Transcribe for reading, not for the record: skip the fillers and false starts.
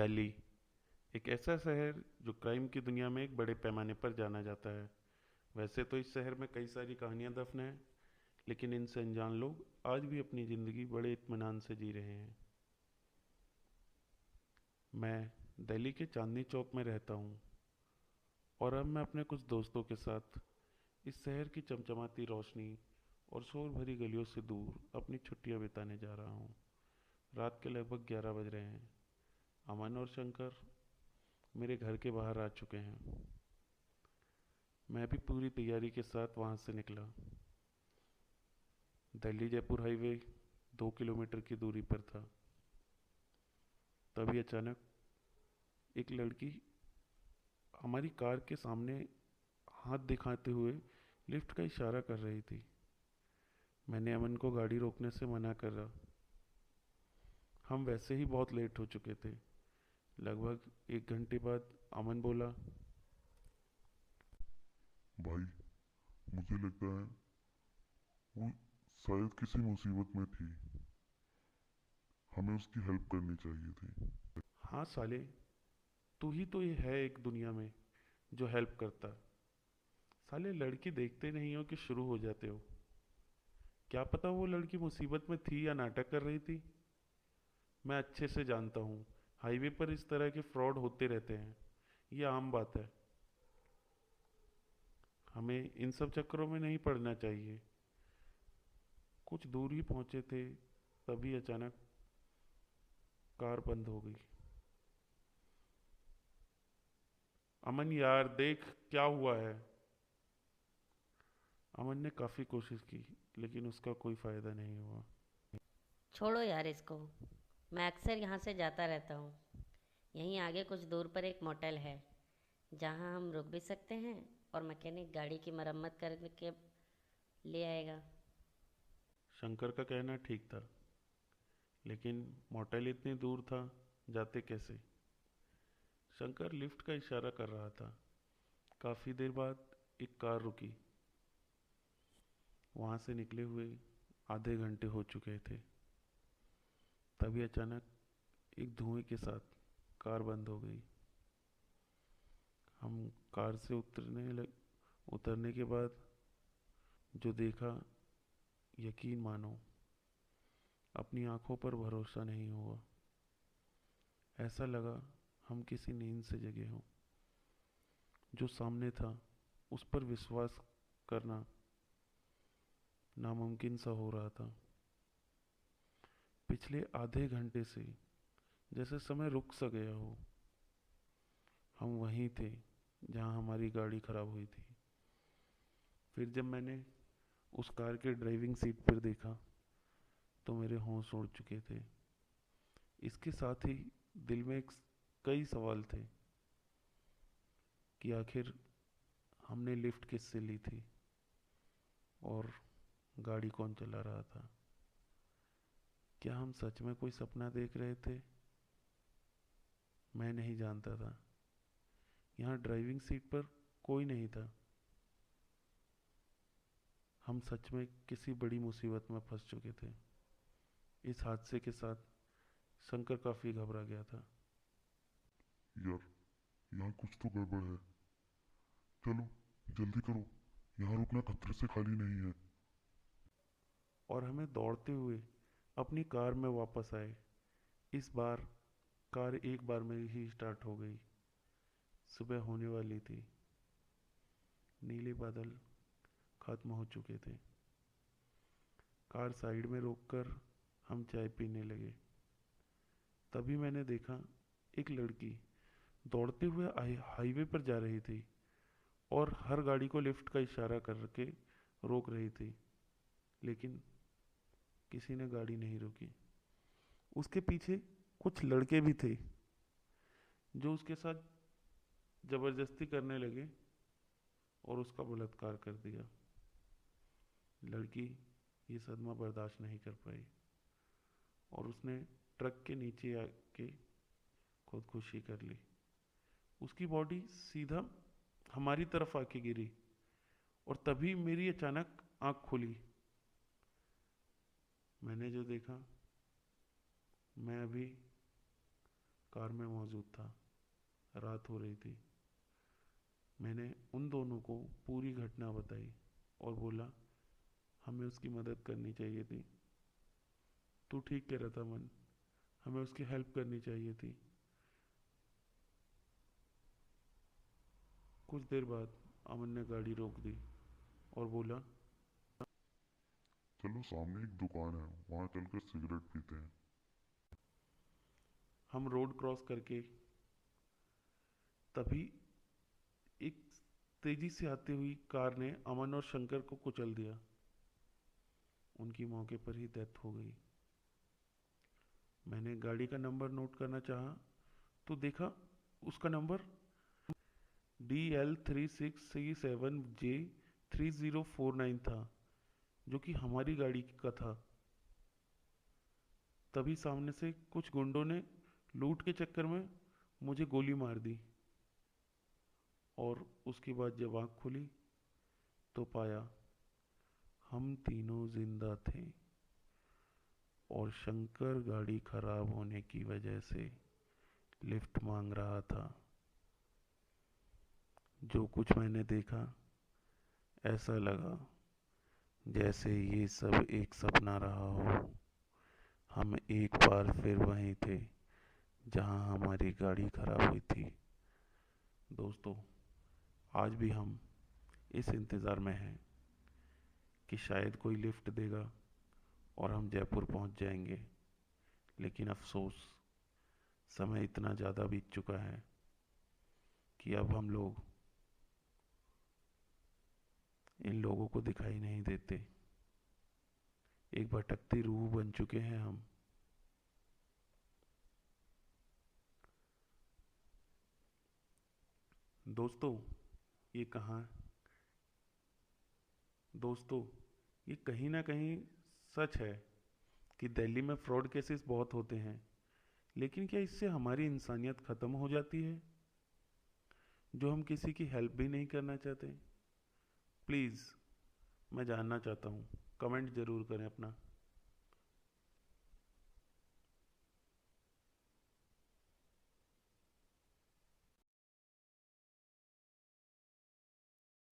दिल्ली एक ऐसा शहर जो क्राइम की दुनिया में एक बड़े पैमाने पर जाना जाता है। वैसे तो इस शहर में कई सारी कहानियां दफन हैं, लेकिन इनसे अनजान लोग आज भी अपनी ज़िंदगी बड़े इत्मीनान से जी रहे हैं। मैं दिल्ली के चांदनी चौक में रहता हूँ और अब मैं अपने कुछ दोस्तों के साथ इस शहर की चमचमाती रोशनी और शोर भरी गलियों से दूर अपनी छुट्टियां बिताने जा रहा हूँ। रात के लगभग 11 बज रहे हैं। अमन और शंकर मेरे घर के बाहर आ चुके हैं। मैं भी पूरी तैयारी के साथ वहाँ से निकला। दिल्ली जयपुर हाईवे 2 किलोमीटर की दूरी पर था। तभी अचानक एक लड़की हमारी कार के सामने हाथ दिखाते हुए लिफ्ट का इशारा कर रही थी। मैंने अमन को गाड़ी रोकने से मना करा। हम वैसे ही बहुत लेट हो चुके थे। लगभग 1 घंटे बाद अमन बोला, भाई, मुझे लगता है वो शायद किसी मुसीबत में थी। हमें उसकी हेल्प करनी चाहिए थी। हाँ साले, तू ही तो ये है एक दुनिया में जो हेल्प करता। साले लड़की देखते नहीं हो कि शुरू हो जाते हो। क्या पता वो लड़की मुसीबत में थी या नाटक कर रही थी। मैं अच्छे से जानता हूँ, हाईवे पर इस तरह के फ्रॉड होते रहते हैं। ये आम बात है। हमें इन सब चक्करों में नहीं पड़ना चाहिए। कुछ दूर ही पहुंचे थे, तभी अचानक कार बंद हो गई। अमन यार देख, क्या हुआ है। अमन ने काफ़ी कोशिश की, लेकिन उसका कोई फ़ायदा नहीं हुआ। छोड़ो यार इसको। मैं अक्सर यहाँ से जाता रहता हूँ। यहीं आगे कुछ दूर पर एक मोटेल है जहाँ हम रुक भी सकते हैं और मैकेनिक गाड़ी की मरम्मत करके ले आएगा। शंकर का कहना ठीक था, लेकिन मोटेल इतनी दूर था, जाते कैसे। शंकर लिफ्ट का इशारा कर रहा था। काफ़ी देर बाद एक कार रुकी। वहाँ से निकले हुए आधे घंटे हो चुके थे। तभी अचानक एक धुएं के साथ कार बंद हो गई। हम कार से उतरने के बाद जो देखा, यकीन मानो, अपनी आंखों पर भरोसा नहीं हुआ। ऐसा लगा हम किसी नींद से जगे हों। जो सामने था उस पर विश्वास करना नामुमकिन सा हो रहा था। पिछले आधे घंटे से जैसे समय रुक सा गया हो। हम वहीं थे जहां हमारी गाड़ी खराब हुई थी। फिर जब मैंने उस कार के ड्राइविंग सीट पर देखा तो मेरे होश उड़ चुके थे। इसके साथ ही दिल में कई सवाल थे कि आखिर हमने लिफ्ट किससे ली थी और गाड़ी कौन चला रहा था। क्या हम सच में कोई सपना देख रहे थे? मैं नहीं जानता था। यहाँ ड्राइविंग सीट पर कोई नहीं था। हम सच में किसी बड़ी मुसीबत में फंस चुके थे। इस हादसे के साथ शंकर काफ़ी घबरा गया था। यार, यहाँ कुछ तो गड़बड़ है। चलो, जल्दी करो। यहाँ रुकना खतरे से खाली नहीं है। और हमें दौड़ते हुए अपनी कार में वापस आए। इस बार कार एक बार में ही स्टार्ट हो गई। सुबह होने वाली थी। नीले बादल खत्म हो चुके थे। कार साइड में रोककर हम चाय पीने लगे। तभी मैंने देखा एक लड़की दौड़ते हुए हाईवे पर जा रही थी और हर गाड़ी को लिफ्ट का इशारा करके रोक रही थी, लेकिन किसी ने गाड़ी नहीं रोकी। उसके पीछे कुछ लड़के भी थे जो उसके साथ जबरदस्ती करने लगे और उसका बलात्कार कर दिया। लड़की ये सदमा बर्दाश्त नहीं कर पाई और उसने ट्रक के नीचे आके खुदकुशी कर ली। उसकी बॉडी सीधा हमारी तरफ आके गिरी और तभी मेरी अचानक आंख खुली। मैंने जो देखा, मैं अभी कार में मौजूद था। रात हो रही थी। मैंने उन दोनों को पूरी घटना बताई और बोला हमें उसकी मदद करनी चाहिए थी। तू ठीक कह रहा था मन, हमें उसकी हेल्प करनी चाहिए थी। कुछ देर बाद अमन ने गाड़ी रोक दी और बोला चलो सामने एक दुकान है, वहाँ चलकर सिगरेट पीते हैं। हम रोड क्रॉस करके तभी एक तेजी से आती हुई कार ने अमन और शंकर को कुचल दिया। उनकी मौके पर ही डेथ हो गई। मैंने गाड़ी का नंबर नोट करना चाहा तो देखा उसका नंबर DL36C7J3049 था, जो कि हमारी गाड़ी का था। तभी सामने से कुछ गुंडों ने लूट के चक्कर में मुझे गोली मार दी और उसके बाद जब आँख खुली तो पाया हम तीनों जिंदा थे और शंकर गाड़ी खराब होने की वजह से लिफ्ट मांग रहा था। जो कुछ मैंने देखा ऐसा लगा जैसे ये सब एक सपना रहा हो। हम एक बार फिर वहीं थे जहां हमारी गाड़ी खराब हुई थी। दोस्तों, आज भी हम इस इंतज़ार में हैं कि शायद कोई लिफ्ट देगा और हम जयपुर पहुंच जाएंगे। लेकिन अफसोस, समय इतना ज़्यादा बीत चुका है कि अब हम लोग इन लोगों को दिखाई नहीं देते। एक भटकती रूह बन चुके हैं हम। दोस्तों, ये कहाँ दोस्तों, ये कहीं ना कहीं सच है कि दिल्ली में फ्रॉड केसेस बहुत होते हैं। लेकिन क्या इससे हमारी इंसानियत ख़त्म हो जाती है, जो हम किसी की हेल्प भी नहीं करना चाहते? प्लीज़, मैं जानना चाहता हूँ। कमेंट ज़रूर करें अपना।